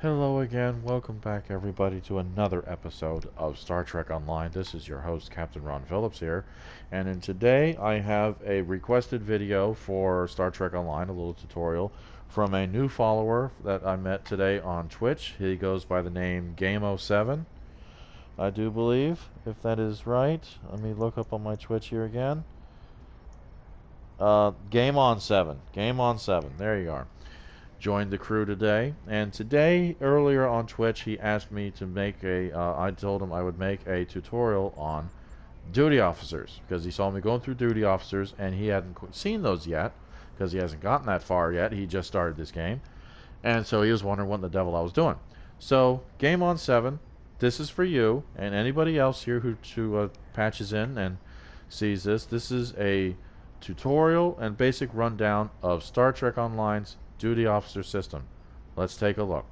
Hello again. Welcome back, everybody, to another episode of Star Trek Online. This is your host, Captain Ron Phillips here. And in today, I have a requested video for Star Trek Online, a little tutorial from a new follower that I met today on Twitch. He goes by the name Game07, I do believe, if that is right. Let me look up on my Twitch here again. Game on 7. Game on 7. There you are. Joined the crew today, and today earlier on Twitch he asked me to make I told him I would make a tutorial on duty officers because he saw me going through duty officers and he hadn't seen those yet because he hasn't gotten that far yet. He just started this game, and so he was wondering what the devil I was doing. So Game on 7, this is for you and anybody else here who patches in and sees this. This is a tutorial and basic rundown of Star Trek Online's duty officer system. Let's take a look.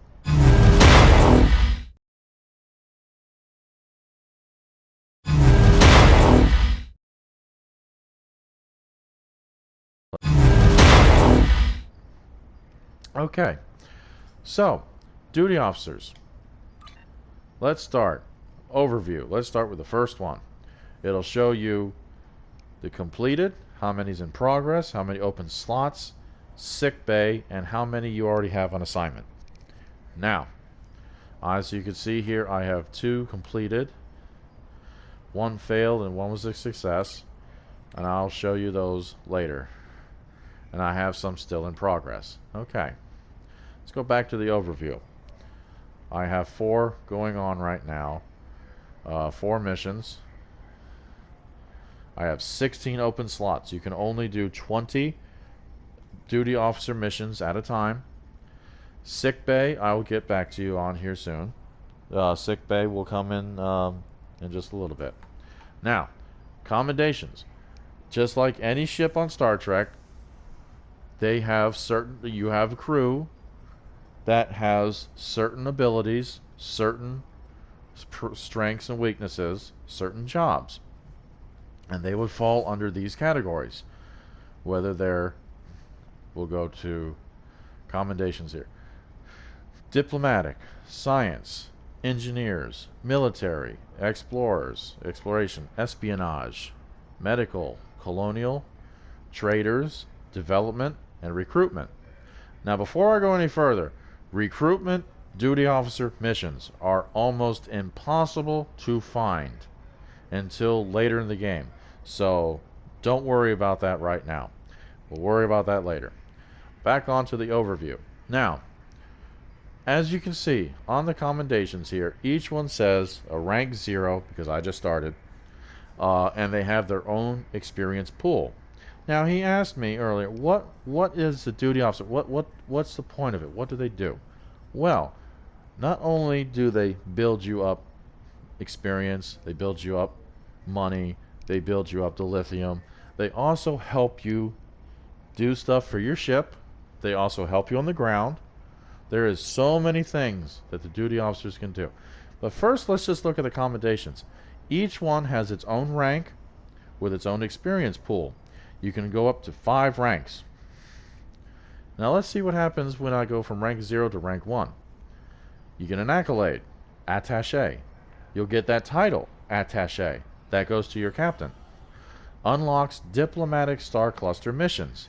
Okay, so duty officers. Let's start. Overview. Let's start with the first one. It'll show you the completed, how many's in progress, how many open slots, sick bay, and how many you already have on assignment. Now, as you can see here, I have 2 completed, 1 failed, and 1 was a success, and I'll show you those later. And I have some still in progress. Okay, let's go back to the overview. I have 4 going on right now, 4 missions. I have 16 open slots. You can only do 20 duty officer missions at a time. Sick bay, I will get back to you on here soon. Sick bay will come in just a little bit. Now, commendations. Just like any ship on Star Trek, they have you have a crew that has certain abilities, certain strengths and weaknesses, certain jobs. And they would fall under these categories. Whether they're, we'll go to commendations here. Diplomatic, science, engineers, military, explorers, exploration, espionage, medical, colonial, traders, development, and recruitment. Now, before I go any further, recruitment duty officer missions are almost impossible to find until later in the game. So don't worry about that right now. We'll worry about that later. Back onto the overview. Now, as you can see on the commendations here, each one says a rank 0 because I just started, and they have their own experience pool. Now, he asked me earlier, what is the duty officer? What's the point of it? What do they do? Well, not only do they build you up experience, they build you up money, they build you up the lithium, they also help you do stuff for your ship, they also help you on the ground. There is so many things that the duty officers can do. But first, let's just look at the commendations. Each one has its own rank with its own experience pool. You can go up to 5 ranks. Now let's see what happens when I go from rank 0 to rank 1. You get an accolade, attaché. You'll get that title, attaché. That goes to your captain. Unlocks diplomatic star cluster missions,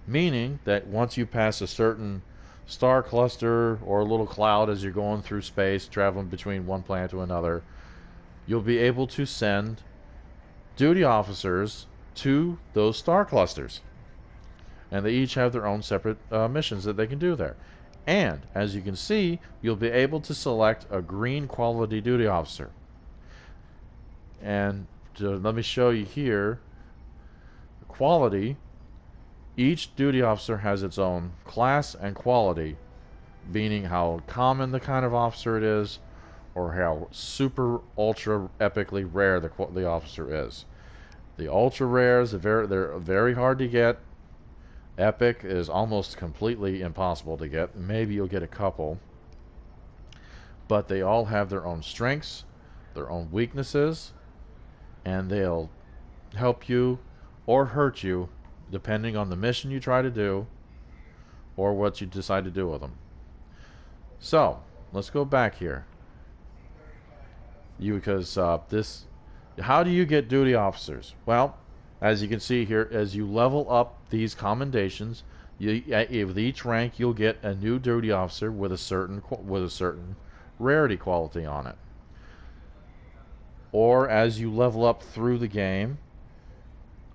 meaning that once you pass a certain star cluster or a little cloud as you're going through space, traveling between one planet to another, you'll be able to send duty officers to those star clusters. And they each have their own separate missions that they can do there. And, as you can see, you'll be able to select a green quality duty officer. And let me show you here. Quality. Each duty officer has its own class and quality, meaning how common the kind of officer it is, or how super ultra epically rare the officer is. The ultra rares, they're very hard to get. Epic is almost completely impossible to get. Maybe you'll get a couple. But they all have their own strengths, their own weaknesses, and they'll help you or hurt you depending on the mission you try to do or what you decide to do with them. So, let's go back here. Because this, how do you get duty officers? Well, as you can see here, as you level up these commendations, with each rank you'll get a new duty officer with a certain rarity quality on it. Or as you level up through the game,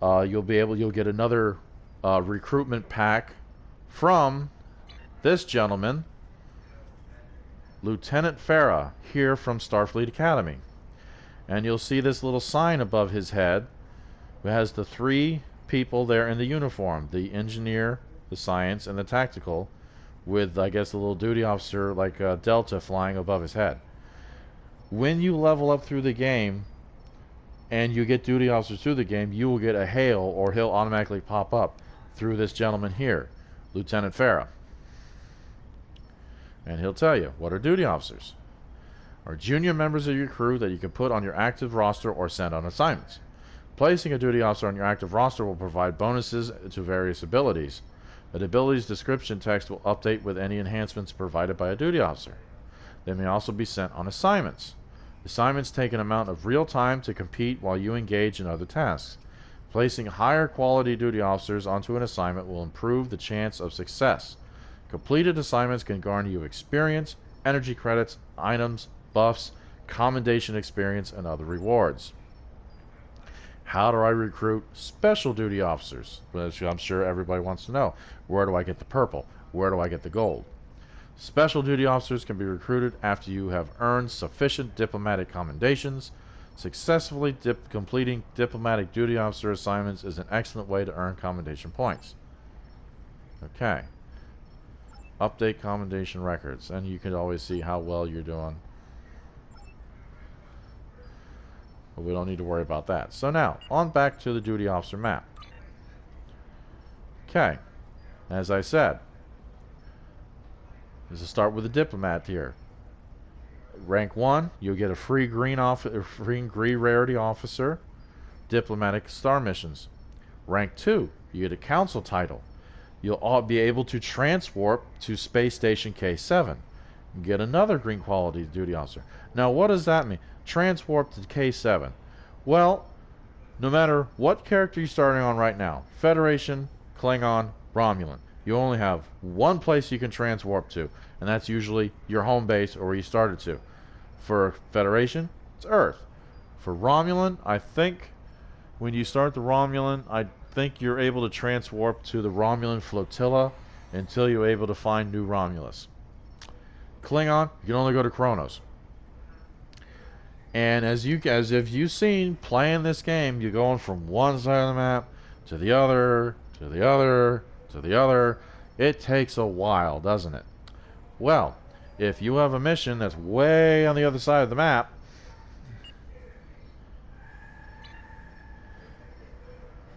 you'll get another recruitment pack from this gentleman, Lieutenant Farah, here from Starfleet Academy. And you'll see this little sign above his head, who has the 3 people there in the uniform, the engineer, the science, and the tactical, with, I guess, a little duty officer like Delta flying above his head. When you level up through the game and you get duty officers through the game, you will get a hail, or he'll automatically pop up through this gentleman here, Lieutenant Farah. And he'll tell you, what are duty officers? Are junior members of your crew that you can put on your active roster or send on assignments. Placing a duty officer on your active roster will provide bonuses to various abilities. The ability's description text will update with any enhancements provided by a duty officer. They may also be sent on assignments. Assignments take an amount of real time to compete while you engage in other tasks. Placing higher quality duty officers onto an assignment will improve the chance of success. Completed assignments can garner you experience, energy credits, items, buffs, commendation experience, and other rewards. How do I recruit special duty officers? Which I'm sure everybody wants to know. Where do I get the purple? Where do I get the gold? Special duty officers can be recruited after you have earned sufficient diplomatic commendations. Successfully completing diplomatic duty officer assignments is an excellent way to earn commendation points. Okay. Update commendation records, and you can always see how well you're doing. But we don't need to worry about that. So now, on back to the duty officer map. Okay. As I said, let's start with the diplomat here. Rank 1, you'll get a free green rarity officer, diplomatic star missions. Rank 2, you get a council title. You'll all be able to transwarp to Space Station K7 and get another green quality duty officer. Now, what does that mean? Transwarp to K7. Well, no matter what character you're starting on right now, Federation, Klingon, Romulan, you only have one place you can transwarp to, and that's usually your home base or where you started to. For Federation, it's Earth. For Romulan, I think when you start the Romulan, I think you're able to transwarp to the Romulan flotilla until you're able to find New Romulus. Klingon, you can only go to Kronos. And as if you've seen playing this game, you're going from one side of the map to the other, to the other, to the other. It takes a while, doesn't it? Well, if you have a mission that's way on the other side of the map,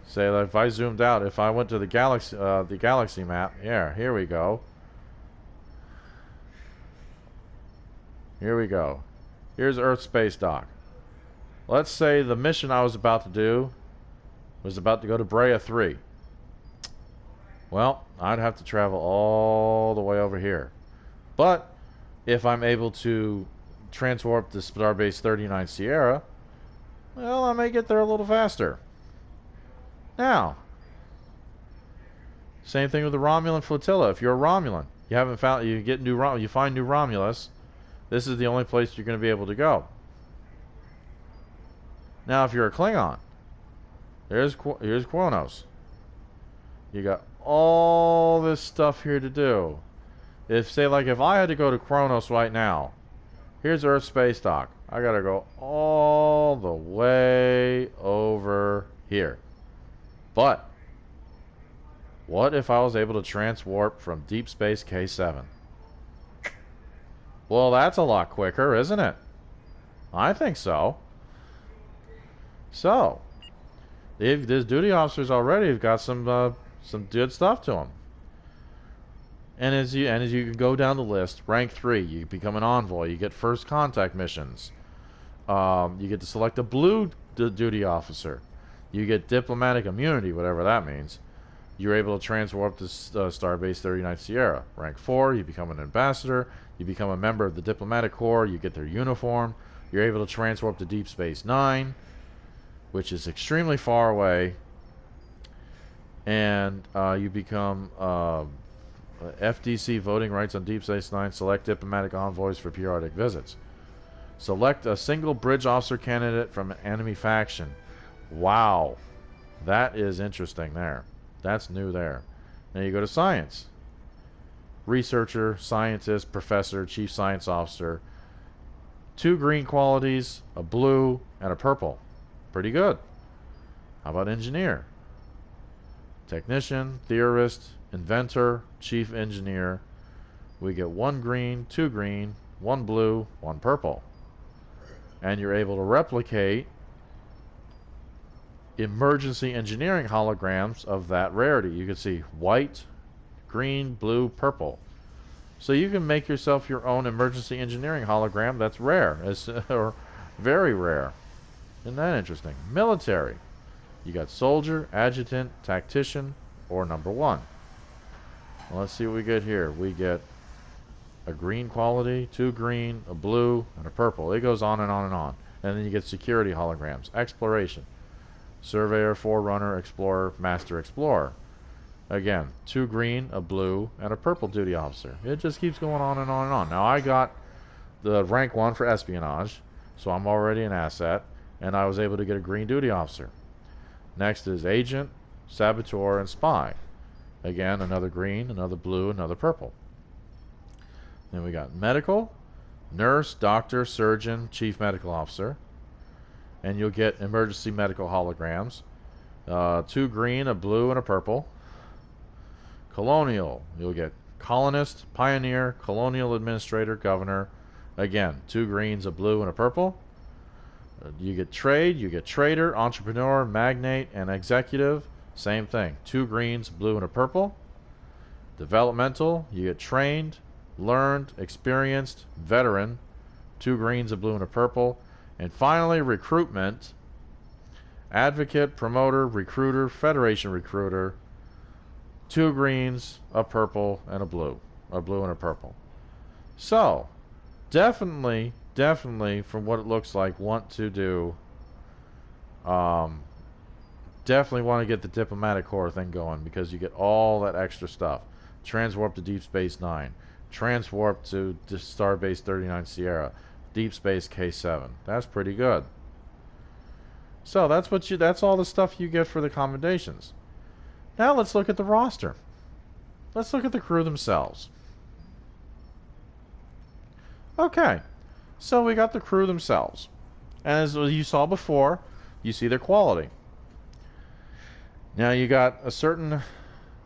say that if I zoomed out, if I went to the galaxy map, here we go. Here we go. Here's Earth Space Dock. Let's say the mission I was about to do was about to go to Brea 3. Well, I'd have to travel all the way over here. But if I'm able to transwarp to Starbase 39 Sierra, well, I may get there a little faster. Now, same thing with the Romulan flotilla. If you're a Romulan, you find New Romulus, this is the only place you're going to be able to go. Now, if you're a Klingon, here's Kronos. You got all this stuff here to do. If I had to go to Kronos right now, here's Earth Space Dock. I got to go all the way over here. But what if I was able to transwarp from Deep Space K7? Well, that's a lot quicker, isn't it? I think so. So, these duty officers already have got some good stuff to them. And as you go down the list, rank 3, you become an envoy. You get first contact missions. You get to select a blue duty officer. You get diplomatic immunity, whatever that means. You're able to transwarp to Starbase 39 Sierra. Rank 4, you become an ambassador. You become a member of the Diplomatic Corps. You get their uniform. You're able to transwarp to Deep Space Nine, which is extremely far away. And you become FDC voting rights on Deep Space Nine. Select diplomatic envoys for periodic visits. Select a single bridge officer candidate from an enemy faction. Wow. That is interesting there. That's new there. Now you go to science. Researcher, scientist, professor, chief science officer. 2 green qualities, a blue, and a purple. Pretty good. How about engineer? Technician, theorist, inventor, chief engineer. We get 1 green, 2 green, 1 blue, 1 purple. And you're able to replicate emergency engineering holograms of that rarity. You can see white, green, blue, purple. So you can make yourself your own emergency engineering hologram that's rare, or very rare. Isn't that interesting? Military. You got soldier, adjutant, tactician, or number 1. Well, let's see what we get here. We get a green quality, 2 green, a blue, and a purple. It goes on and on and on. And then you get security holograms. Exploration. Surveyor, Forerunner, Explorer, Master Explorer. Again, 2 green, a blue, and a purple duty officer. It just keeps going on and on and on. Now, I got the rank 1 for espionage, so I'm already an asset, and I was able to get a green duty officer. Next is agent, saboteur, and spy. Again, another green, another blue, another purple. Then we got medical, nurse, doctor, surgeon, chief medical officer. And you'll get emergency medical holograms. 2 green, a blue, and a purple. Colonial, you'll get colonist, pioneer, colonial administrator, governor. Again, 2 greens, a blue, and a purple. You get trade, you get trader, entrepreneur, magnate, and executive. Same thing, 2 greens, blue, and a purple. Developmental, you get trained, learned, experienced, veteran. 2 greens, a blue, and a purple. And finally, recruitment, advocate, promoter, recruiter, Federation recruiter. 2 greens, a purple, and a blue and a purple. So, definitely, from what it looks like, want to do, definitely want to get the Diplomatic Corps thing going, because you get all that extra stuff. Transwarp to Deep Space Nine, transwarp to Starbase 39 Sierra, Deep Space K7. That's pretty good. So that's all the stuff you get for the commendations. Now let's look at the roster. Let's look at the crew themselves. Okay, so we got the crew themselves. And as you saw before, you see their quality. Now you got a certain...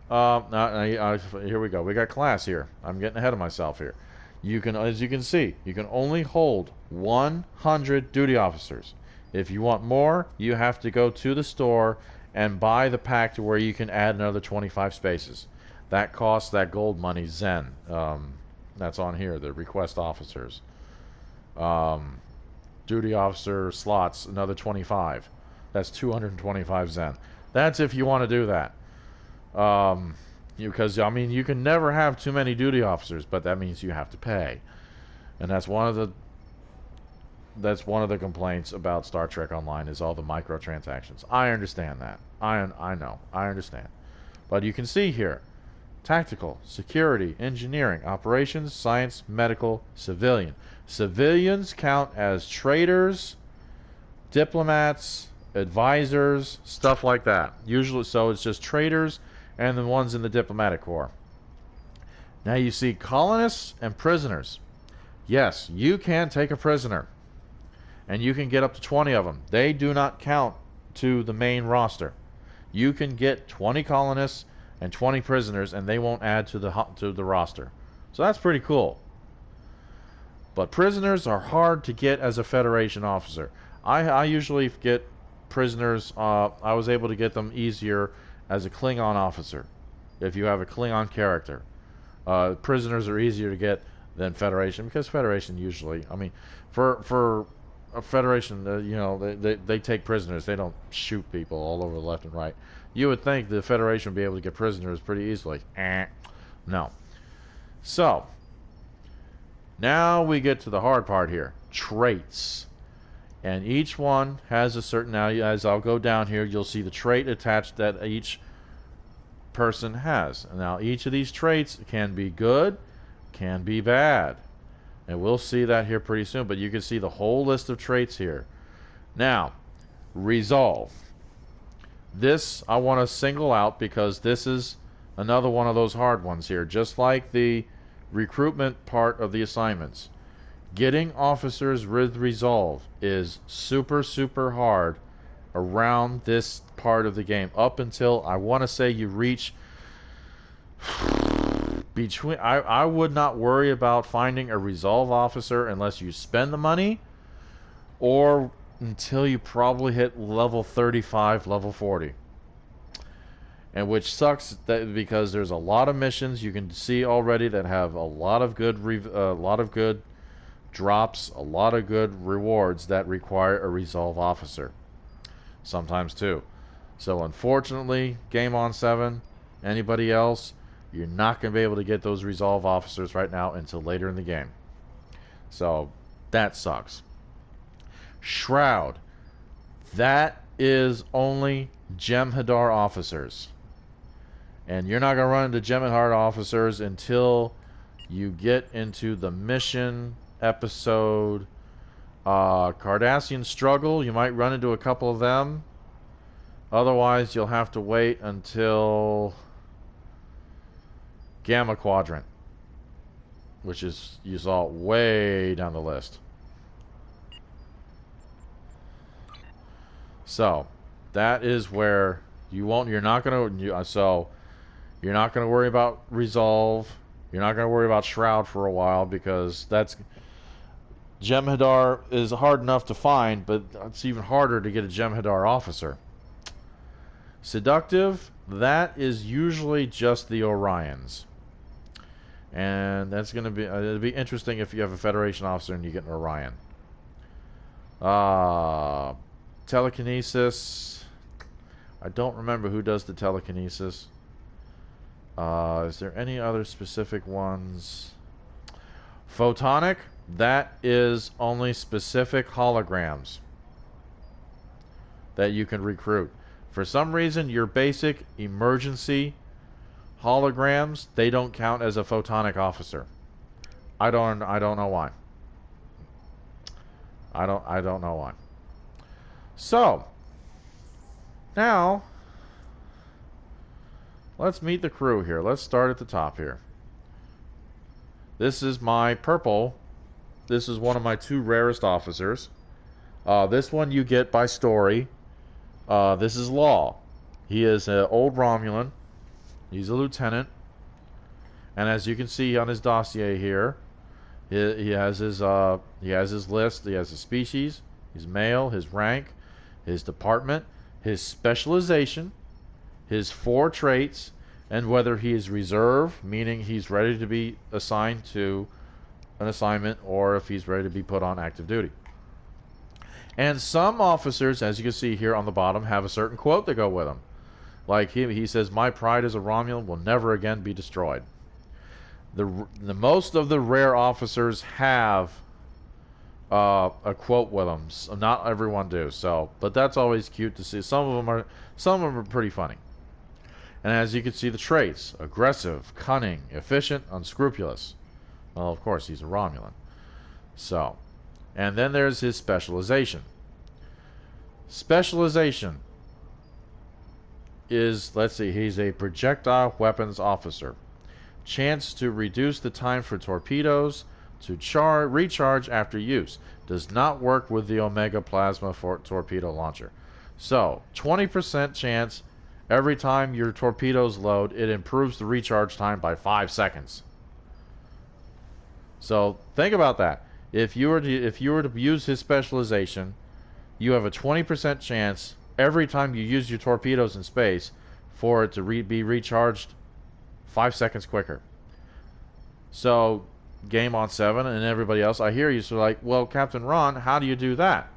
here we go. We got class here. I'm getting ahead of myself here. You can, as you can see, you can only hold 100 duty officers. If you want more, you have to go to the store and buy the pack to where you can add another 25 spaces. That costs that gold money, Zen. That's on here, the request officers. Duty officer slots, another 25. That's 225 Zen. That's if you want to do that. Because, I mean, you can never have too many duty officers, but that means you have to pay. And that's one of the complaints about Star Trek Online, is all the microtransactions. I understand that. I know. I understand. But you can see here, tactical, security, engineering, operations, science, medical, civilian. Civilians count as traders, diplomats, advisors, stuff like that. Usually, so it's just traders and the ones in the Diplomatic Corps. Now you see colonists and prisoners. Yes, you can take a prisoner, and you can get up to 20 of them. They do not count to the main roster. You can get 20 colonists and 20 prisoners, and they won't add to the roster. So that's pretty cool. But prisoners are hard to get as a Federation officer. I usually get prisoners. I was able to get them easier as a Klingon officer, if you have a Klingon character. Prisoners are easier to get than Federation, because Federation usually, I mean, for a Federation, you know, they take prisoners. They don't shoot people all over the left and right. You would think the Federation would be able to get prisoners pretty easily. No. So, Now we get to the hard part here. Traits. And each one has a certain... Now, as I'll go down here, you'll see the trait attached that each person has. Now, each of these traits can be good, can be bad. And we'll see that here pretty soon. But you can see the whole list of traits here. Now, resolve. This I want to single out because this is another one of those hard ones here. Just like the recruitment part of the assignments. Getting officers with resolve is super, super hard around this part of the game. Up until, I want to say, you reach between... I would not worry about finding a resolve officer unless you spend the money, or until you probably hit level 35, level 40. And which sucks because there's a lot of missions you can see already that have a lot of good drops, a lot of good rewards that require a resolve officer. Sometimes two. So unfortunately, Game on 7, anybody else, you're not going to be able to get those resolve officers right now until later in the game. So that sucks. Shroud. That is only Jem'Hadar officers. And you're not going to run into Jem'Hadar officers until you get into the mission episode Cardassian Struggle. You might run into a couple of them. Otherwise, you'll have to wait until Gamma Quadrant, which is, you saw, way down the list. So that is where you're not going to worry about resolve. You're not going to worry about Shroud for a while because Jem'Hadar is hard enough to find, but it's even harder to get a Jem'Hadar officer. Seductive, that is usually just the Orions. And that's going to be, it'll be interesting if you have a Federation officer and you get an Orion. Telekinesis. I don't remember who does the telekinesis. Is there any other specific ones? Photonic, that is only specific holograms that you can recruit. For some reason, your basic emergency holograms, they don't count as a photonic officer. I don't know why. I don't know why. So now let's meet the crew here. Let's start at the top here. This is my purple. This is one of my 2 rarest officers. This one you get by story. This is Law. He is an old Romulan. He's a lieutenant. And as you can see on his dossier here, he has his list. He has his species, his male, his rank, his department, his specialization, his 4 traits, and whether he is reserve, meaning he's ready to be assigned to an assignment, or if he's ready to be put on active duty. And some officers, as you can see here on the bottom, have a certain quote that go with them. Like he says, "My pride as a Romulan will never again be destroyed." The most of the rare officers have a quote with them. So not everyone do. So, but that's always cute to see. Some of them are pretty funny. And as you can see, the traits: aggressive, cunning, efficient, unscrupulous. Well, of course, he's a Romulan. So, and then there's his specialization. Specialization is, let's see, he's a projectile weapons officer. Chance to reduce the time for torpedoes to recharge after use. Does not work with the Omega Plasma torpedo launcher. So, 20% chance every time your torpedoes load, it improves the recharge time by 5 seconds. So think about that. If you were to use his specialization, you have a 20% chance every time you use your torpedoes in space for it to be recharged 5 seconds quicker. So Game on 7 and everybody else, I hear you, so like, well, Captain Ron, how do you do that?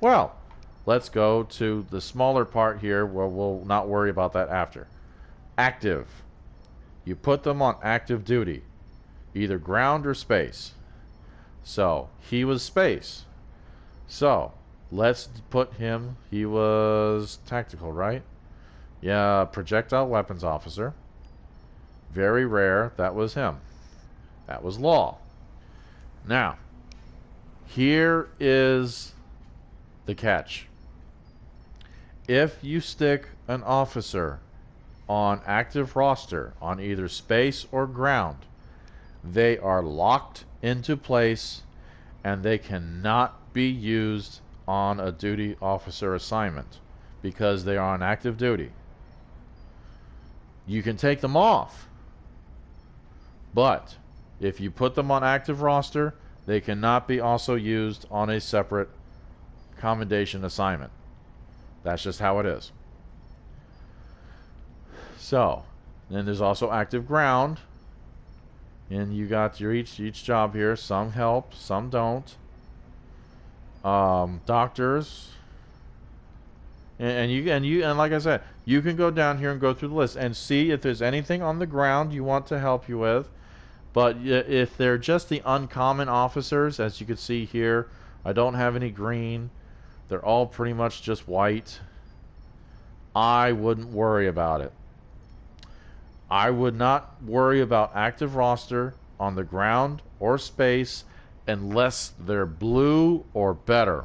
Well, let's go to the smaller part here where we'll not worry about that after. Active. You put them on active duty, either ground or space. So he was space. So let's put him. He was tactical, right? Yeah, projectile weapons officer. Very rare. That was him. That was law. Now, here is the catch. If you stick an officer on active roster on either space or ground, they are locked into place and they cannot be used on a duty officer assignment because they are on active duty. You can take them off, but if you put them on active roster, they cannot be also used on a separate commendation assignment. That's just how it is. So, then there's also active ground. And you got your each job here. Some help, some don't. Doctors. And like I said, you can go down here and go through the list and see if there's anything on the ground you want to help you with. But if they're just the uncommon officers, as you can see here, I don't have any green. They're all pretty much just white. I wouldn't worry about it. I would not worry about active roster on the ground or space unless they're blue or better.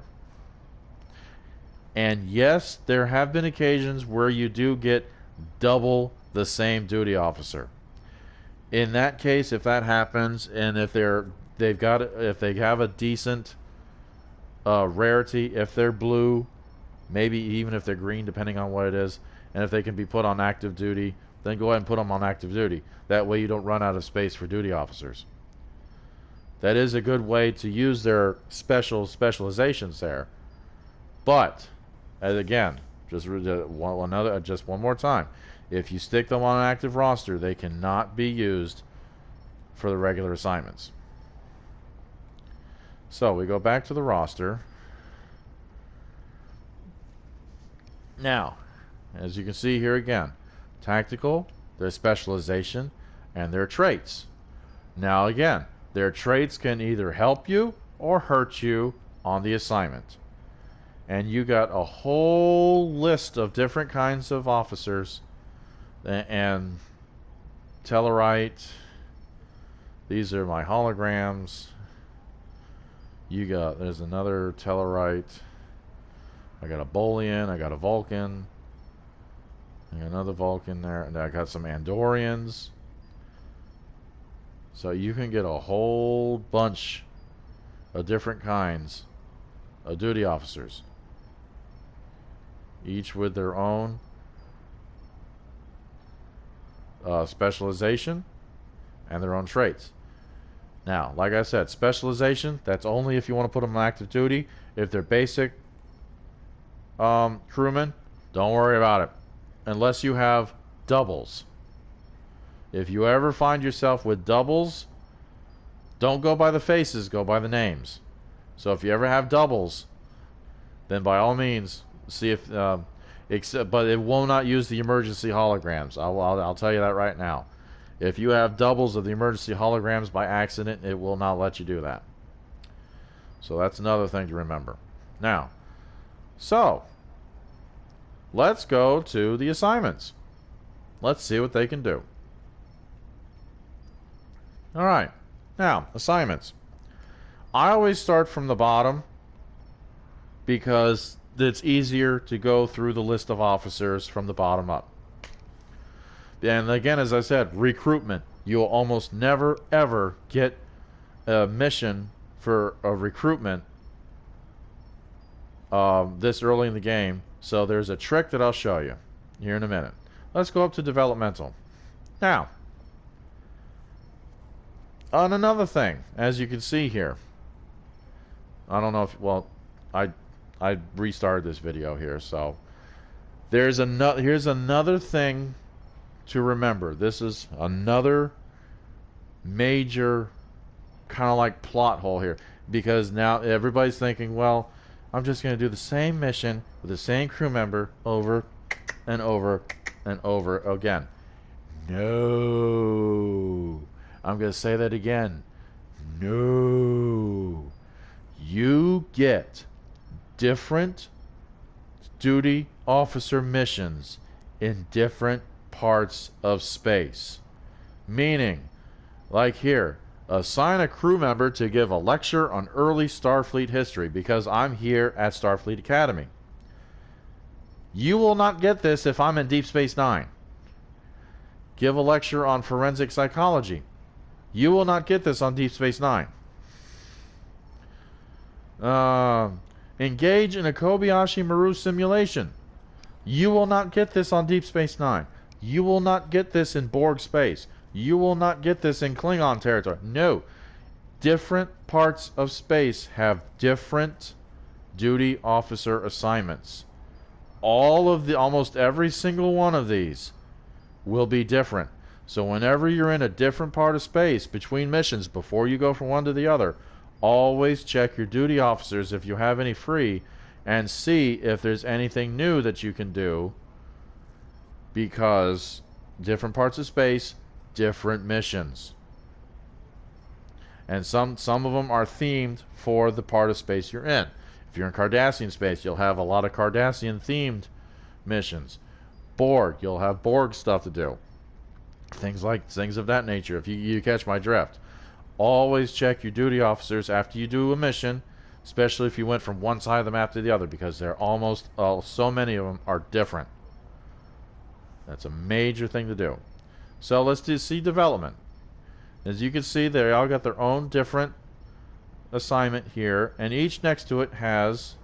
And yes, there have been occasions where you do get double the same duty officer. In that case, if that happens, and if if they have a decent rarity, if they're blue, maybe even if they're green, depending on what it is, and if they can be put on active duty, then go ahead and put them on active duty. That way you don't run out of space for duty officers. That is a good way to use their specializations there. But, as again, just one more time, if you stick them on an active roster, they cannot be used for the regular assignments. So we go back to the roster. Now, as you can see here again, tactical, their specialization, and their traits. Now again, their traits can either help you or hurt you on the assignment. And you got a whole list of different kinds of officers and Tellarite. These are my holograms. There's another Tellarite. I got a Bolian, I got a Vulcan. I got another Vulcan there, and I got some Andorians. So you can get a whole bunch of different kinds of duty officers, each with their own specialization and their own traits. Now, like I said, specialization, that's only if you want to put them on active duty. If they're basic crewmen, don't worry about it. Unless you have doubles. If you ever find yourself with doubles, don't go by the faces, go by the names. So if you ever have doubles, then by all means, see if... but it will not use the emergency holograms. I'll tell you that right now. If you have doubles of the emergency holograms by accident, it will not let you do that. So that's another thing to remember. Now, so let's go to the assignments. Let's see what they can do. Alright, now, assignments. I always start from the bottom because it's easier to go through the list of officers from the bottom up. And again, as I said, recruitment. You'll almost never, ever get a mission for a recruitment this early in the game. So there's a trick that I'll show you here in a minute. Let's go up to developmental. Now, on another thing, as you can see here, I don't know if, well, I restarted this video here, so here's another thing to remember. This is another major kind of like plot hole here, because now everybody's thinking, well, I'm just going to do the same mission with the same crew member over and over and over again. No. I'm going to say that again. No. get different duty officer missions in different parts of space. Meaning, like here, assign a crew member to give a lecture on early Starfleet history because I'm here at Starfleet Academy. You will not get this if I'm in Deep Space Nine. Give a lecture on forensic psychology. You will not get this on Deep Space Nine. Engage in a Kobayashi Maru simulation. You will not get this on Deep Space Nine. You will not get this in Borg space. You will not get this in Klingon territory. No. Different parts of space have different duty officer assignments. Almost every single one of these will be different. So whenever you're in a different part of space between missions, before you go from one to the other, always check your duty officers if you have any free and see if there's anything new that you can do, because different parts of space, different missions. And some of them are themed for the part of space you're in. If you're in Cardassian space, you'll have a lot of Cardassian themed missions. Borg, you'll have Borg stuff to do. Things of that nature, if you catch my drift. Always check your duty officers after you do a mission, especially if you went from one side of the map to the other, because they're almost so many of them are different. That's a major thing to do. So let's see development. As you can see, they all got their own different assignment here, and each next to it has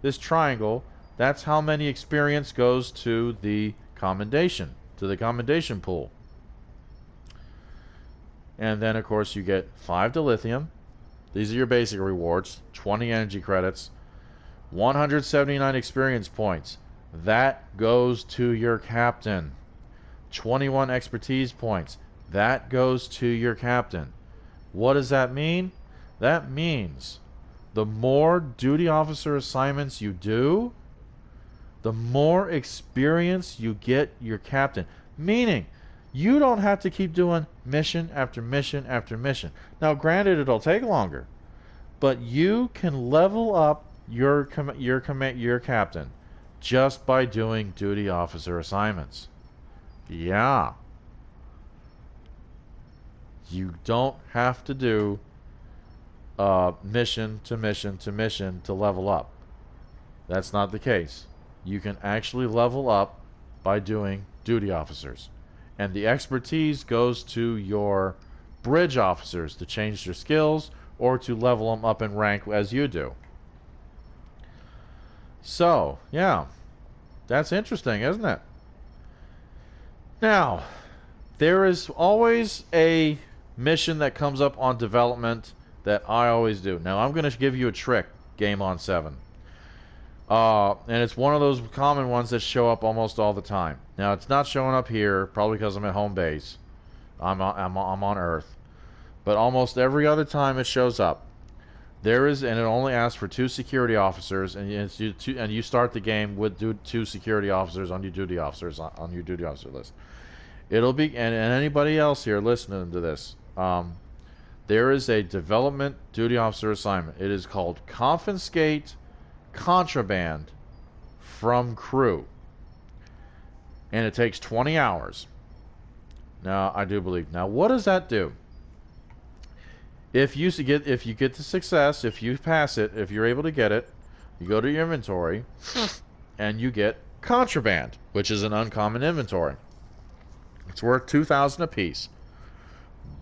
this triangle. That's how many experience goes to the commendation pool. And then of course you get 5 dilithium. These are your basic rewards. 20 energy credits, 179 experience points. That goes to your captain. 21 expertise points. That goes to your captain. What does that mean? That means the more duty officer assignments you do, the more experience you get your captain. Meaning, you don't have to keep doing mission after mission after mission. Now, granted, it'll take longer, but you can level up your captain just by doing duty officer assignments. Yeah. You don't have to do mission to mission to mission to level up. That's not the case. You can actually level up by doing duty officers. And the expertise goes to your bridge officers to change their skills or to level them up in rank as you do. So, yeah. That's interesting, isn't it? Now, there is always a mission that comes up on development that I always do. Now, I'm going to give you a trick, Game on 7. And it's one of those common ones that show up almost all the time. Now, it's not showing up here, probably because I'm at home base. I'm on Earth. But almost every other time it shows up, there is, and it only asks for 2 security officers, and you start the game with 2 security officers on your duty officers on your duty officer list. It'll be, and anybody else here listening to this, there is a development duty officer assignment. It is called Confiscate Contraband from Crew, and it takes 20 hours. Now, I do believe. Now, what does that do? If you get the success, if you pass it, if you're able to get it, you go to your inventory, and you get contraband, which is an uncommon inventory. It's worth 2,000 apiece.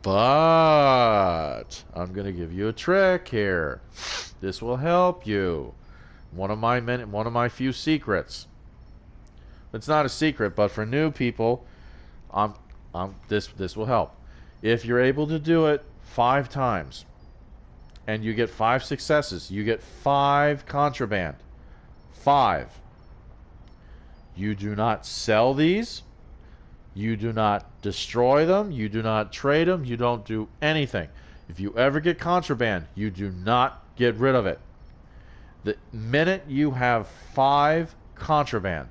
But I'm going to give you a trick here. This will help you. One of my few secrets. It's not a secret, but for new people, this will help. If you're able to do it 5 times, and you get 5 successes, you get 5 contraband. 5. You do not sell these. You do not destroy them. You do not trade them. You don't do anything. If you ever get contraband, you do not get rid of it. The minute you have 5 contraband,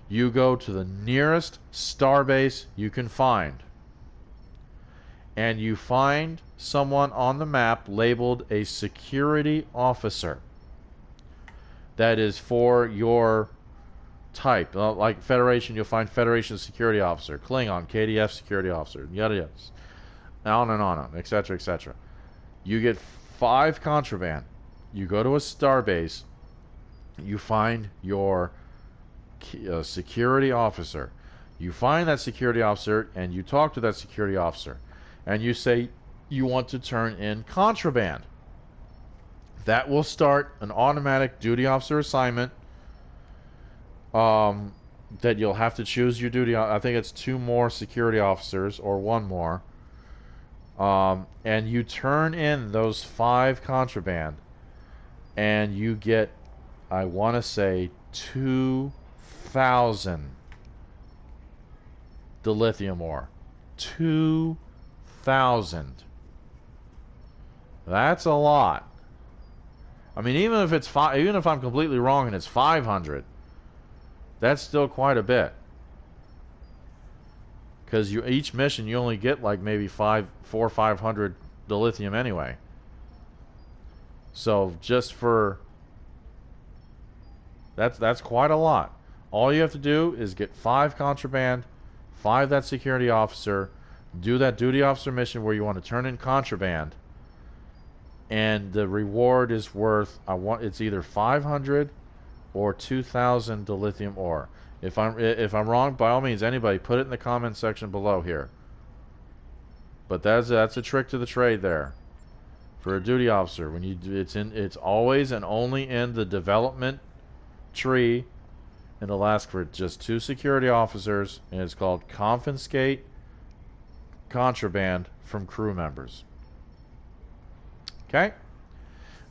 you go to the nearest starbase you can find. And you find someone on the map labeled a security officer. That is for your type. Like Federation, you'll find Federation Security Officer, Klingon, KDF Security Officer, yada yada, on and on, etc., etc. You get 5 contraband. You go to a starbase. You find your security officer. You find that security officer and you talk to that security officer. And you say you want to turn in contraband. That will start an automatic duty officer assignment. That you'll have to choose your duty. I think it's 2 more security officers or 1 more. And you turn in those 5 contraband. And you get, I want to say, 2,000 dilithium ore. 2,000. That's a lot. I mean, even if it's even if I'm completely wrong and it's 500, that's still quite a bit. Because each mission you only get like maybe 400 or 500 dilithium anyway. So just for that's quite a lot. All you have to do is get 5 contraband, 5 that security officer, do that duty officer mission where you want to turn in contraband, and the reward is worth it's either 500 or 2,000 dilithium ore. If I'm wrong, by all means, anybody put it in the comment section below here. But that's a trick to the trade there. For a duty officer, when it's always and only in the development tree, and it'll ask for just 2 security officers, and it's called confiscate contraband from crew members. Okay.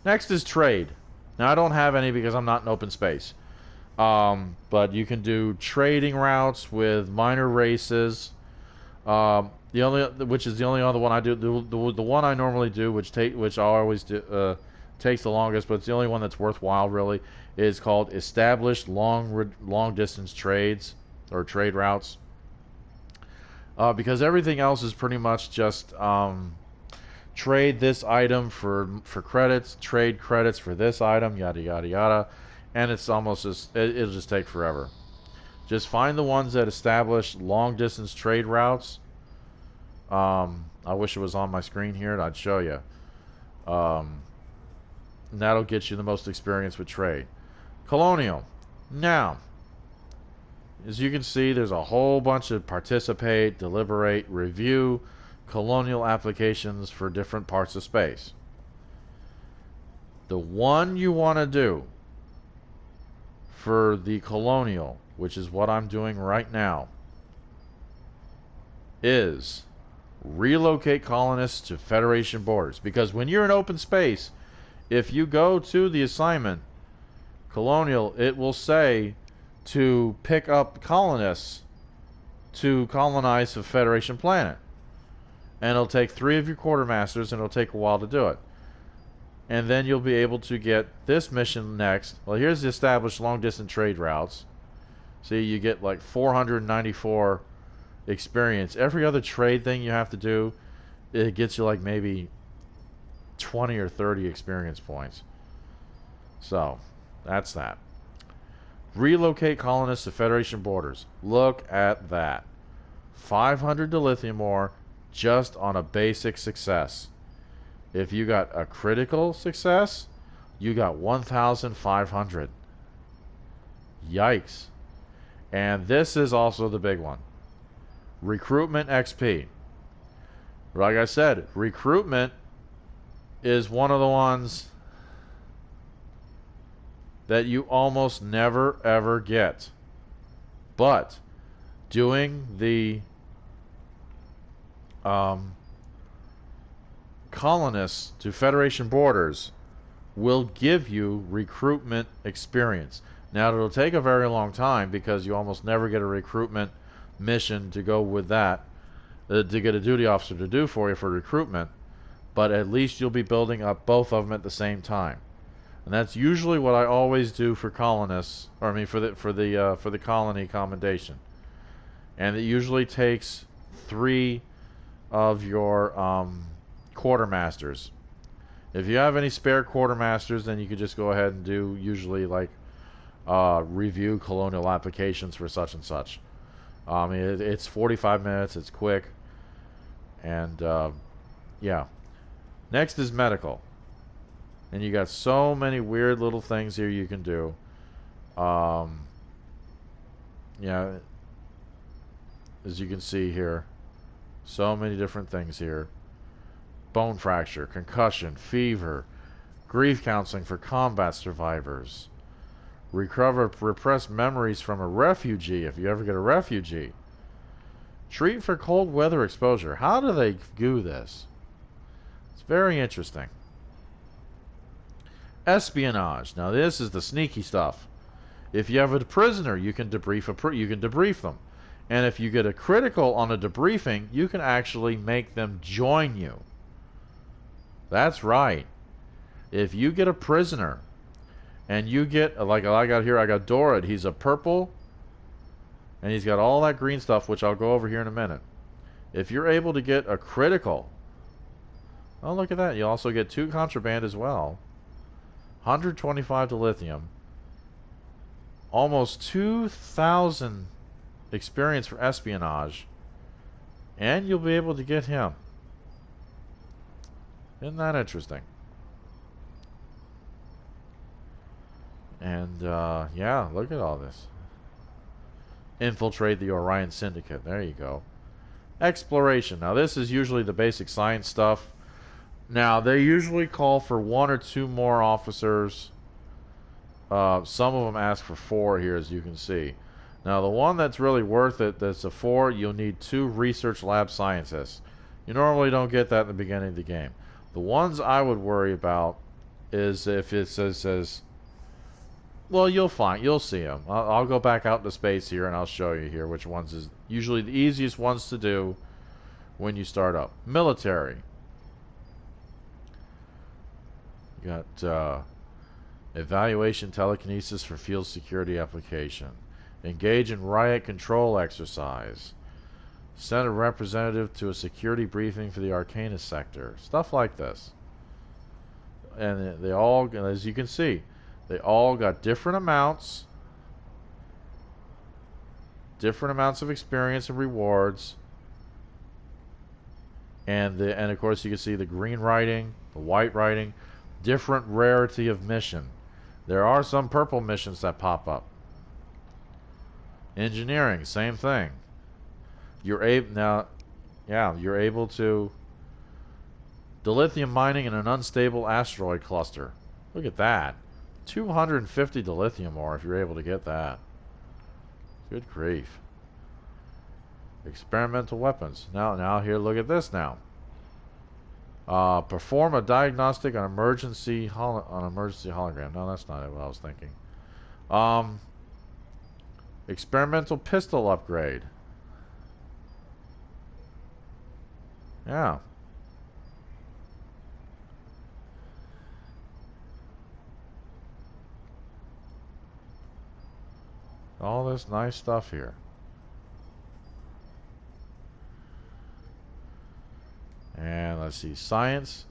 Next is trade. Now I don't have any because I'm not in open space. But you can do trading routes with minor races. Which is the only other one I do. The one I normally do, which I always do, takes the longest, but it's the only one that's worthwhile really, is called established long distance trades or trade routes. Because everything else is pretty much just trade this item for credits, trade credits for this item, yada yada yada, and it's almost just it'll just take forever. Just find the ones that establish long distance trade routes. I wish it was on my screen here and I'd show you. And that'll get you the most experience with trade. Colonial. Now, as you can see, there's a whole bunch of participate, deliberate, review, colonial applications for different parts of space. The one you want to do for the colonial, which is what I'm doing right now, is relocate colonists to Federation borders. Because when you're in open space, if you go to the assignment, colonial, it will say to pick up colonists to colonize a Federation planet. And it'll take 3 of your quartermasters, and it'll take a while to do it. And then you'll be able to get this mission next. Well, here's the established long-distance trade routes. See, you get like 494 experience. Every other trade thing you have to do, it gets you like maybe 20 or 30 experience points. So, that's that. Relocate colonists to Federation borders. Look at that. 500 dilithium ore just on a basic success. If you got a critical success, you got 1,500. Yikes. And this is also the big one. Recruitment XP. Like I said, recruitment is one of the ones that you almost never ever get. But doing the colonists to Federation borders will give you recruitment experience. Now, it'll take a very long time because you almost never get a recruitment mission to go with that, to get a duty officer to do for you for recruitment, but at least you'll be building up both of them at the same time. And that's usually what I always do for colonists, or I mean for the colony commendation. And it usually takes 3 of your quartermasters. If you have any spare quartermasters, then you could just go ahead and do usually like review colonial applications for such and such. It's 45 minutes. It's quick. And yeah. Next is medical. And you got so many weird little things here you can do. Yeah, as you can see here, so many different things here. Bone fracture, concussion, fever, grief counseling for combat survivors, recover repressed memories from a refugee if you ever get a refugee, treat for cold weather exposure. How do they do this? It's very interesting. Espionage. Now this is the sneaky stuff. If you have a prisoner, you can debrief them. And if you get a critical on a debriefing, you can actually make them join you. That's right. If you get a prisoner and you get, like I got here, I got Dorad. He's a purple and he's got all that green stuff, which I'll go over here in a minute. If you're able to get a critical, oh, look at that. You also get 2 contraband as well. 125 dilithium. Almost 2,000 experience for espionage. And you'll be able to get him. Isn't that interesting? And, yeah, look at all this. Infiltrate the Orion Syndicate. There you go. Exploration. Now, this is usually the basic science stuff. Now, they usually call for 1 or 2 more officers. Some of them ask for 4 here, as you can see. Now, the one that's really worth it, that's a 4, you'll need 2 research lab scientists. You normally don't get that in the beginning of the game. The ones I would worry about is if it says well, you'll see them. I'll go back out into space here and I'll show you here which ones is usually the easiest ones to do when you start up. Military. You got evaluation telekinesis for field security application. Engage in riot control exercise. Send a representative to a security briefing for the Arcanus sector. Stuff like this. And they all, as you can see, they all got different amounts of experience and rewards. And of course you can see the green writing, the white writing, different rarity of mission. There are some purple missions that pop up. Engineering, same thing. You're able to dilithium mining in an unstable asteroid cluster. Look at that. 250 dilithium ore if you're able to get that. Good grief. Experimental weapons. Now here, look at this now. Perform a diagnostic on emergency hologram. No, that's not what I was thinking. Experimental pistol upgrade. Yeah. All this nice stuff here. And let's see, science.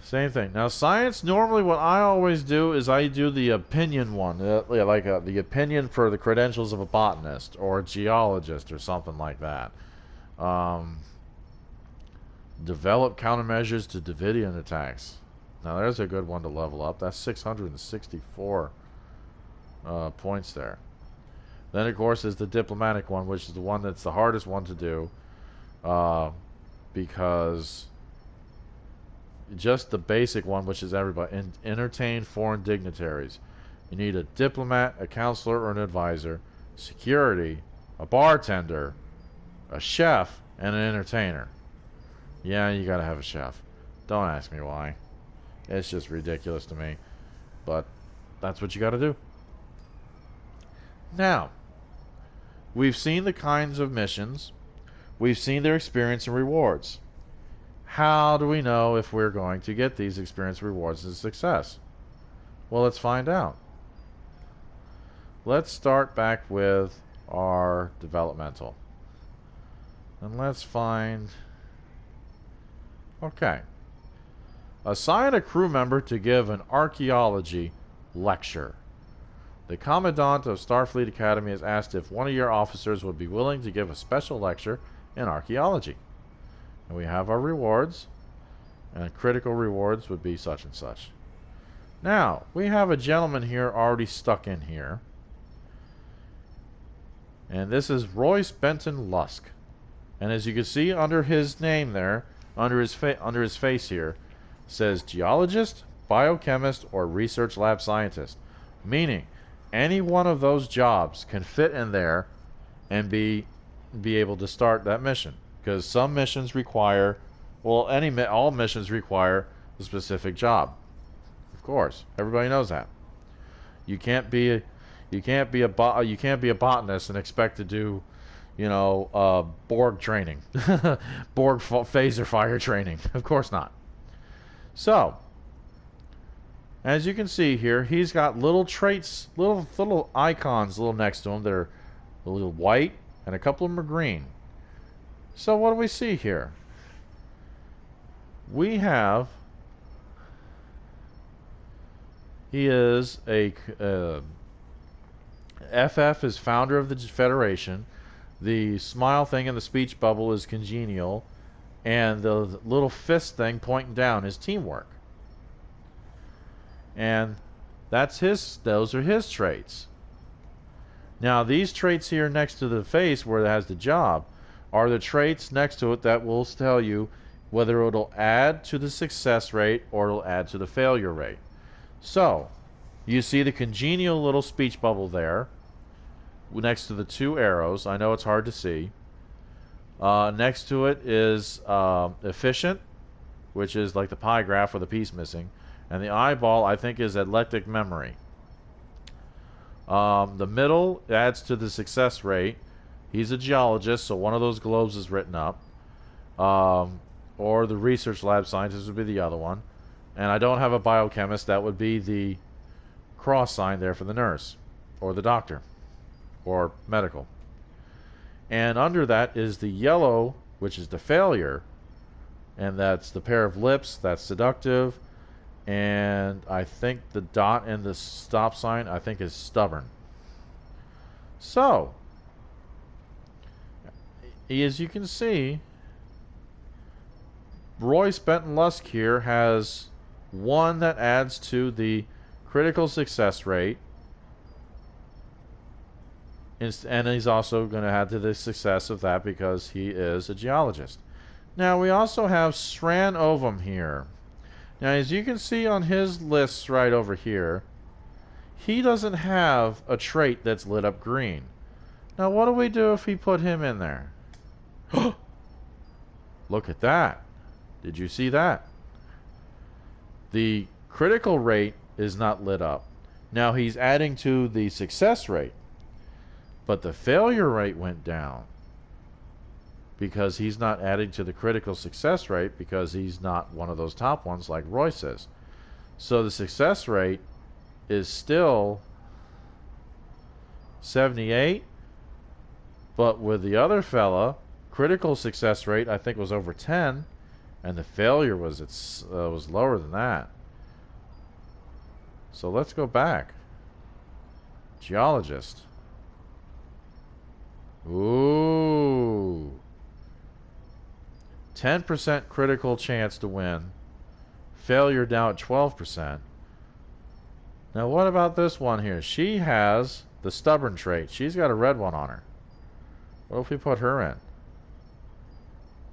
Same thing. Now, science, normally what I always do is I do the opinion one. The opinion for the credentials of a botanist or a geologist or something like that. Develop countermeasures to Davidian attacks. Now, there's a good one to level up. That's 664 points there. Then, of course, is the diplomatic one, which is the one that's the hardest one to do. Because just the basic one, which is everybody, entertain foreign dignitaries. You need a diplomat, a counselor, or an advisor, security, a bartender, a chef, and an entertainer. Yeah, you gotta have a chef. Don't ask me why. It's just ridiculous to me. But that's what you gotta do. Now, we've seen the kinds of missions. We've seen their experience and rewards. How do we know if we're going to get these experience rewards as a success? Well, let's find out. Let's start back with our developmental. And let's find Okay. Assign a crew member to give an archaeology lecture. The Commandant of Starfleet Academy has asked if one of your officers would be willing to give a special lecture in archaeology. And we have our rewards. And critical rewards would be such and such. Now, we have a gentleman here already stuck in here. And this is Royce Benton Lusk. And as you can see under his name there, under his face here, says geologist, biochemist, or research lab scientist. Meaning, any one of those jobs can fit in there and be able to start that mission. Because some missions require, well, all missions require a specific job. Of course, everybody knows that. You can't be a botanist and expect to do, Borg training, Borg phaser fire training. Of course not. So, as you can see here, he's got little traits, little icons, next to him that are a little white, and a couple of them are green. So what do we see here? We have, he is a FF is founder of the Federation. The smile thing in the speech bubble is congenial, and the little fist thing pointing down is teamwork. And those are his traits. Now these traits here next to the face where it has the job are the traits next to it that will tell you whether it'll add to the success rate or it'll add to the failure rate. So, you see the congenial little speech bubble there next to the two arrows. I know it's hard to see. Next to it is efficient, which is like the pie graph with a piece missing. And the eyeball, I think, is atlectic memory. The middle adds to the success rate. He's a geologist, so one of those globes is written up. Or the research lab scientist would be the other one. And I don't have a biochemist. That would be the cross sign there for the nurse. Or the doctor. Or medical. And under that is the yellow, which is the failure. And that's the pair of lips. That's seductive. And I think the dot and the stop sign, I think, is stubborn. So, as you can see, Royce Benton Lusk here has one that adds to the critical success rate. And he's also going to add to the success of that because he is a geologist. Now, we also have Sran Ovum here. Now, as you can see on his lists right over here, he doesn't have a trait that's lit up green. Now, what do we do if we put him in there? Look at that. Did you see that? The critical rate is not lit up. Now, he's adding to the success rate, but the failure rate went down because he's not adding to the critical success rate because he's not one of those top ones like Royce is. So the success rate is still 78, but with the other fella, critical success rate I think was over 10, and the failure was was lower than that. So let's go back. Geologist. Ooh. 10% critical chance to win. Failure down at 12%. Now what about this one here? She has the stubborn trait. She's got a red one on her. What if we put her in?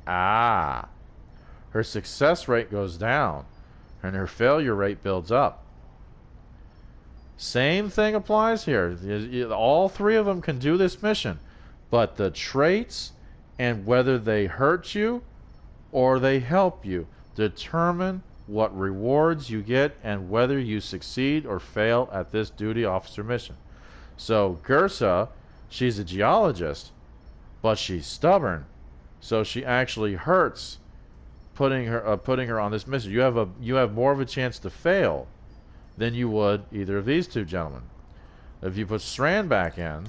Ah. Her success rate goes down and her failure rate builds up. Same thing applies here. All three of them can do this mission, but the traits and whether they hurt you or they help you determine what rewards you get and whether you succeed or fail at this duty officer mission. So Gersa, she's a geologist, but she's stubborn, so she actually hurts putting her on this mission. You have more of a chance to fail than you would either of these two gentlemen. If you put Strand back in,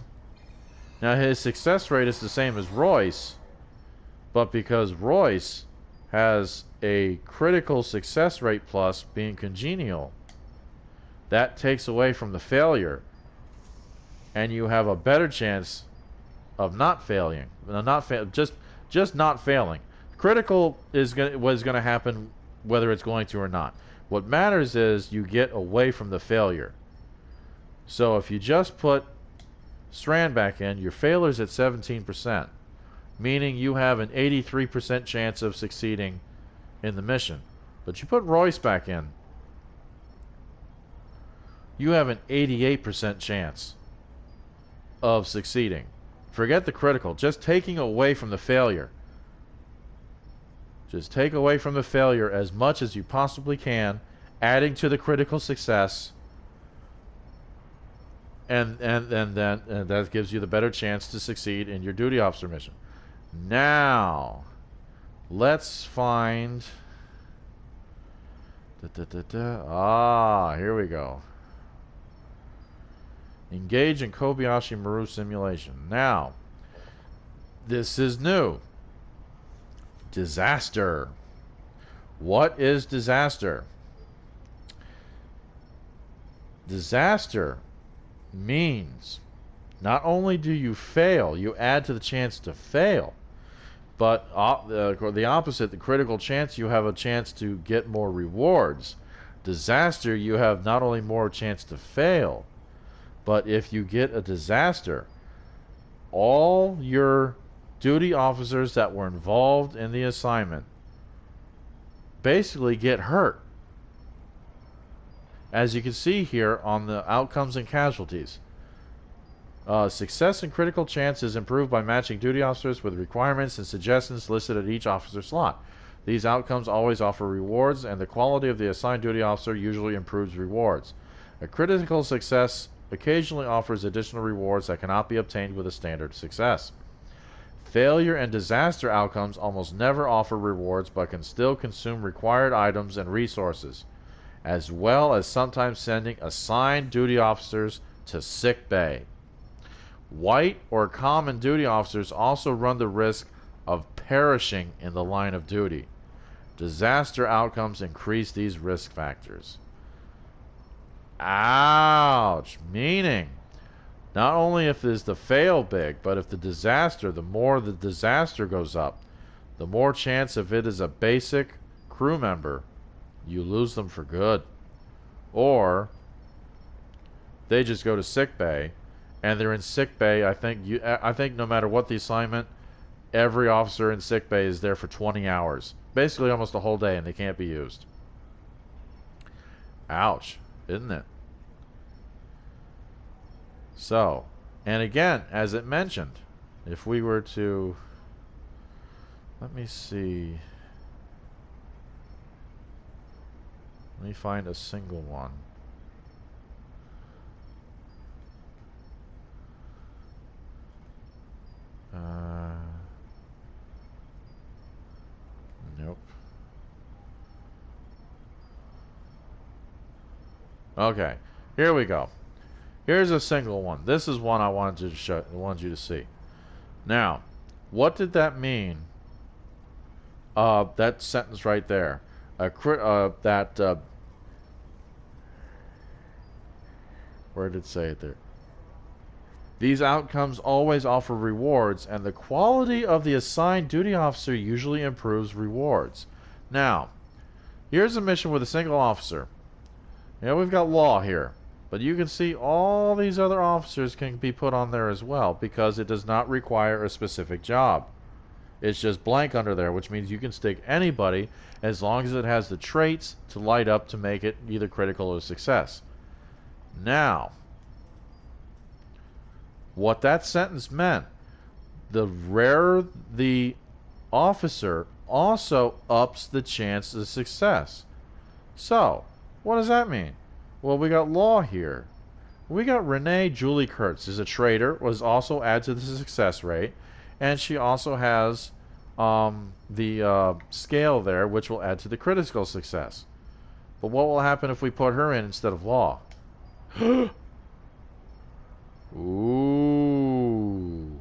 now his success rate is the same as Royce, but because Royce has a critical success rate plus being congenial. That takes away from the failure, and you have a better chance of not failing. Just not failing. Critical is was going to happen whether it's going to or not. What matters is you get away from the failure. So if you just put Strand back in, your failure's at 17%, meaning you have an 83% chance of succeeding in the mission. But you put Royce back in, you have an 88% chance of succeeding. Forget the critical, just taking away from the failure. Just take away from the failure as much as you possibly can, adding to the critical success, and then that gives you the better chance to succeed in your duty officer mission. Now, let's find... here we go. Engage in Kobayashi Maru simulation. Now, this is new. Disaster. What is disaster? Disaster means not only do you fail, you add to the chance to fail, but the opposite, the critical chance, you have a chance to get more rewards. Disaster, you have not only more chance to fail, but if you get a disaster, all your duty officers that were involved in the assignment basically get hurt. As you can see here on the outcomes and casualties, success and critical chance is improved by matching duty officers with requirements and suggestions listed at each officer slot. These outcomes always offer rewards, and the quality of the assigned duty officer usually improves rewards. A critical success occasionally offers additional rewards that cannot be obtained with a standard success. Failure and disaster outcomes almost never offer rewards, but can still consume required items and resources, as well as sometimes sending assigned duty officers to sick bay. White or common duty officers also run the risk of perishing in the line of duty. Disaster outcomes increase these risk factors. Ouch! Meaning, not only if there's the fail big, but if the disaster, the more the disaster goes up, the more chance if it is a basic crew member, you lose them for good. Or they just go to sick bay, and they're in sick bay. I think no matter what the assignment, every officer in sick bay is there for 20 hours. Basically almost a whole day, and they can't be used. Ouch, isn't it? So, and again, as it mentioned, if we were to, let me see, let me find a single one. Nope. Okay, here we go. Here's a single one. This is one I wanted you to see. Now, what did that mean? That sentence right there. Where did it say it there? These outcomes always offer rewards, and the quality of the assigned duty officer usually improves rewards. Now, here's a mission with a single officer. Yeah, we've got law here. But you can see all these other officers can be put on there as well, because it does not require a specific job. It's just blank under there, which means you can stick anybody as long as it has the traits to light up to make it either critical or success. Now, what that sentence meant, the rarer the officer also ups the chance of success. So, what does that mean? Well, we got law here. We got Renee Julie Kurtz is a trader, was also added to the success rate, and she also has the scale there, which will add to the critical success. But what will happen if we put her in instead of law? Ooh.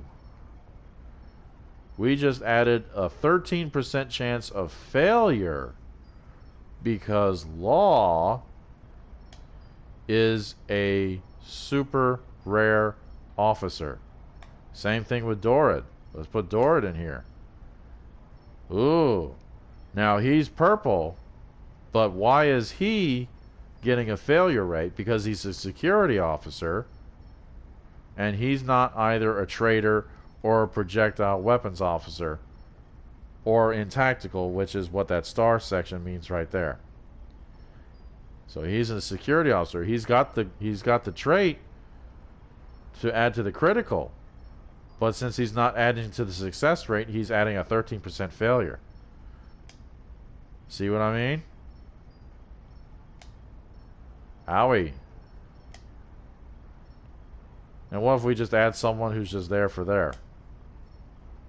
We just added a 13% chance of failure because Law is a super rare officer. Same thing with Dorid. Let's put Dorid in here. Ooh. Now he's purple, but why is he getting a failure rate? Because he's a security officer, and he's not either a trader or a projectile weapons officer, or in tactical, which is what that star section means right there. So he's a security officer. He's got the trait to add to the critical, but since he's not adding to the success rate, he's adding a 13% failure. See what I mean? Owie. And what if we just add someone who's just there for there?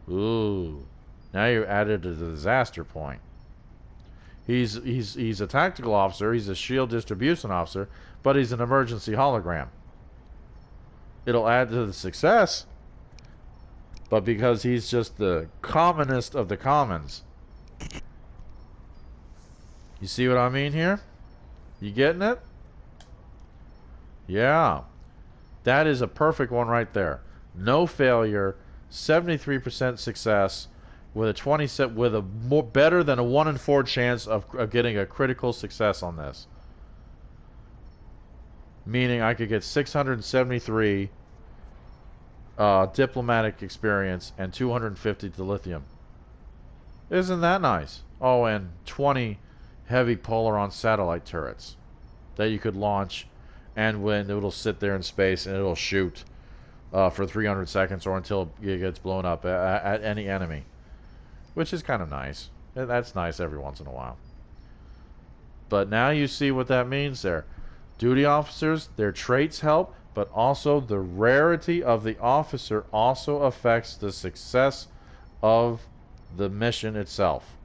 Ooh. Now you added a disaster point. He's a tactical officer, he's a shield distribution officer, but he's an emergency hologram. It'll add to the success, but because he's just the commonest of the commons. You see what I mean here? You getting it? Yeah. That is a perfect one right there. No failure, 73% success, with a more better than a 1 in 4 chance of getting a critical success on this. Meaning I could get 673 diplomatic experience and 250 dilithium. Isn't that nice? Oh, and 20 heavy Polaron satellite turrets that you could launch, and when it'll sit there in space and it'll shoot for 300 seconds or until it gets blown up at any enemy, which is kind of nice. That's nice every once in a while. But now you see what that means there. Duty officers, their traits help, but also the rarity of the officer also affects the success of the mission itself.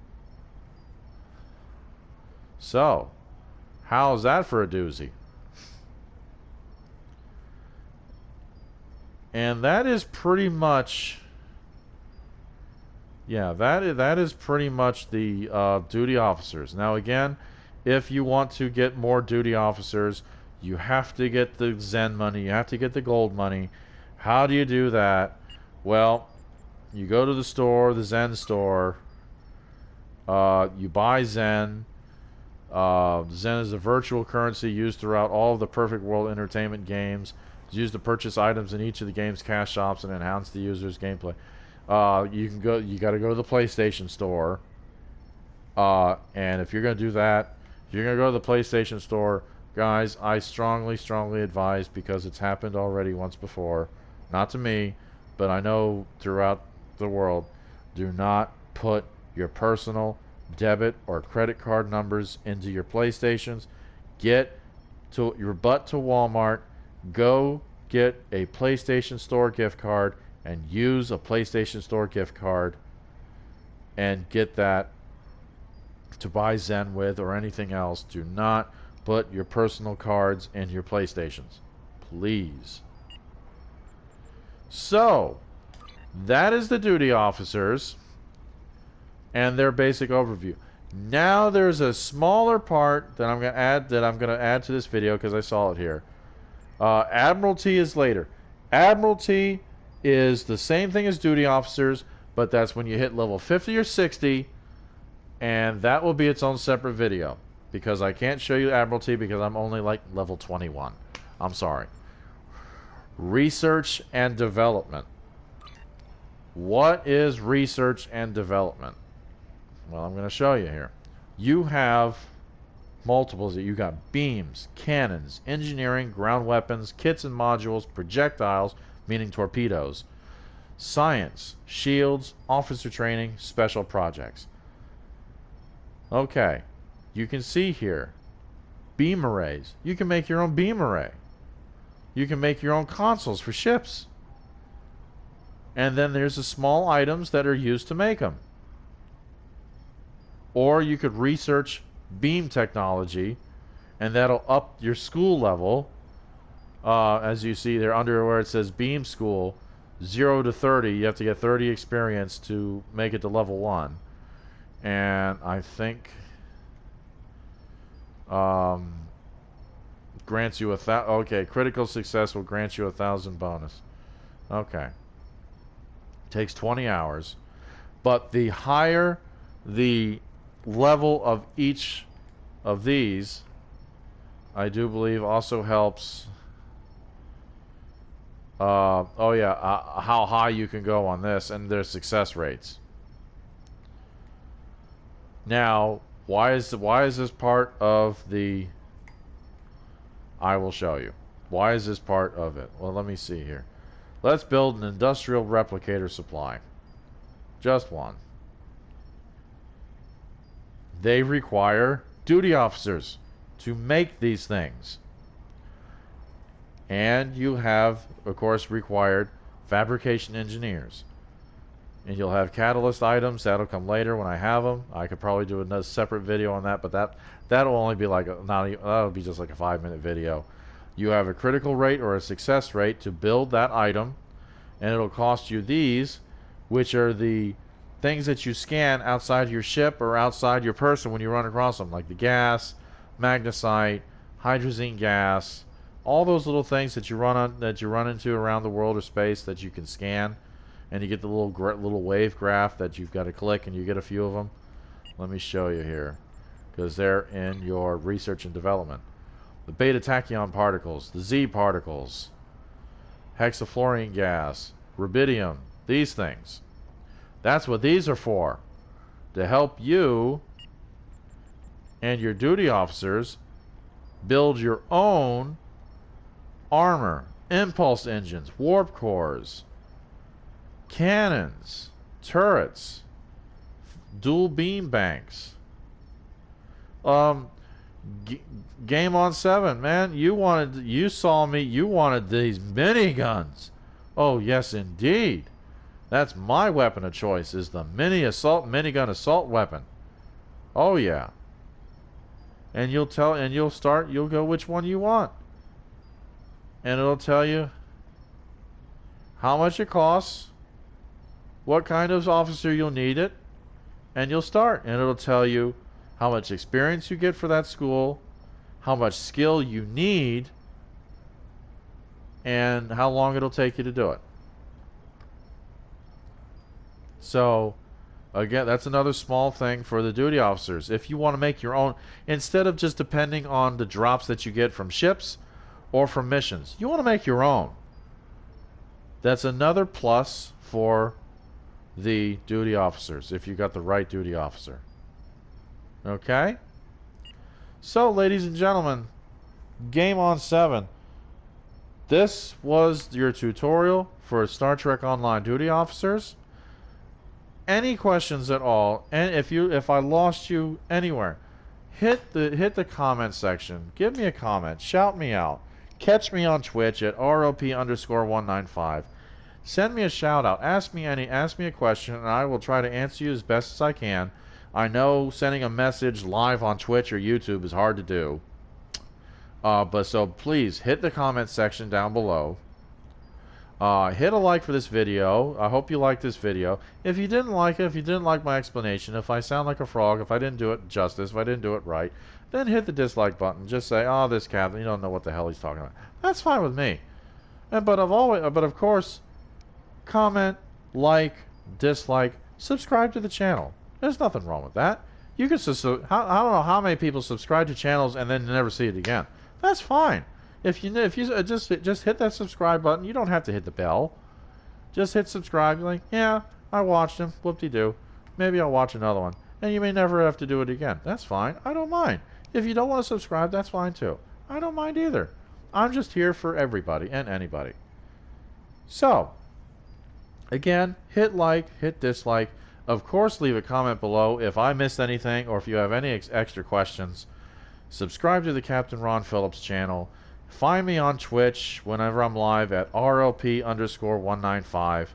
So, how's that for a doozy? And that is pretty much, yeah, that is pretty much the duty officers. Now again, if you want to get more duty officers, you have to get the Zen money, you have to get the gold money. How do you do that? Well, you go to the store, the Zen store, you buy Zen. Zen is a virtual currency used throughout all of the Perfect World Entertainment games. It's used to purchase items in each of the game's cash shops and enhance the user's gameplay. You got to go to the PlayStation store, and if you're going to do that, if you're going to go to the PlayStation store, guys, I strongly advise, because it's happened already once before, not to me, but I know throughout the world, do not put your personal debit or credit card numbers into your PlayStations. Get to your butt to Walmart, go get a PlayStation Store gift card and use a PlayStation Store gift card and get that to buy Zen with or anything else. Do not put your personal cards in your PlayStations, please. So that is the duty officers and their basic overview. Now there's a smaller part that I'm going to add to this video because I saw it here. Admiralty is later. Admiralty is the same thing as duty officers, but that's when you hit level 50 or 60, and that will be its own separate video because I can't show you Admiralty because I'm only like level 21. I'm sorry. Research and development. What is research and development? Well, I'm going to show you here. You have multiples. You got beams, cannons, engineering, ground weapons, kits and modules, projectiles, meaning torpedoes, science, shields, officer training, special projects. Okay, you can see here, beam arrays. You can make your own beam array. You can make your own consoles for ships. And then there's the small items that are used to make them. Or you could research beam technology, and that'll up your school level. As you see there under where it says beam school, 0 to 30, you have to get 30 experience to make it to level 1. And I think grants you okay, critical success will grant you 1,000 bonus. Okay. Takes 20 hours. But the higher the level of each of these, I do believe also helps how high you can go on this and their success rates. Now, why is this part of the... I will show you. Why is this part of it? Well, let me see here. Let's build an industrial replicator supply. Just one. They require duty officers to make these things. And you have, of course, required fabrication engineers. And you'll have catalyst items. That'll come later when I have them. I could probably do another separate video on that, but that'll only be like that'll be just like a 5-minute video. You have a critical rate or a success rate to build that item, and it'll cost you these, which are the things that you scan outside your ship or outside your person when you run across them, like the gas, magnesite, hydrazine gas, all those little things that you run into around the world or space that you can scan. And you get the little wave graph that you've got to click, and you get a few of them. Let me show you here, because they're in your research and development. The beta tachyon particles, the Z particles, hexafluorine gas, rubidium, these things. That's what these are for, to help you and your duty officers build your own armor, impulse engines, warp cores, cannons, turrets, dual beam banks. Game on 7, man. You saw me. You wanted these miniguns. Oh yes, indeed. That's my weapon of choice. Is the minigun assault weapon. Oh yeah. And you'll go which one you want, and it'll tell you how much it costs, what kind of officer you'll need it, and you'll start. And it'll tell you how much experience you get for that school, how much skill you need, and how long it'll take you to do it. So, again, that's another small thing for the duty officers. If you want to make your own, instead of just depending on the drops that you get from ships or from missions, you want to make your own. That's another plus for the duty officers, if you got the right duty officer. Okay? So, ladies and gentlemen, Game on 7. This was your tutorial for Star Trek Online duty officers. Any questions at all, and if I lost you anywhere, hit the comment section. Give me a comment. Shout me out. Catch me on Twitch at ROP_195. Send me a shout out. Ask me a question, and I will try to answer you as best as I can. I know sending a message live on Twitch or YouTube is hard to do. But so please hit the comment section down below. Hit a like for this video. I hope you liked this video. If you didn't like it, if you didn't like my explanation, if I sound like a frog, if I didn't do it justice, if I didn't do it right, then hit the dislike button. Just say, oh, this captain, you don't know what the hell he's talking about. That's fine with me. But of course, comment, like, dislike, subscribe to the channel. There's nothing wrong with that. You can I don't know how many people subscribe to channels and then never see it again. That's fine. If you just hit that subscribe button, you don't have to hit the bell. Just hit subscribe. You're like, yeah, I watched him. Whoop-de-doo. Maybe I'll watch another one. And you may never have to do it again. That's fine. I don't mind. If you don't want to subscribe, that's fine too. I don't mind either. I'm just here for everybody and anybody. So, again, hit like, hit dislike. Of course, leave a comment below if I missed anything or if you have any extra questions. Subscribe to the Captain Ron Phillips channel. Find me on Twitch whenever I'm live at RLP_195.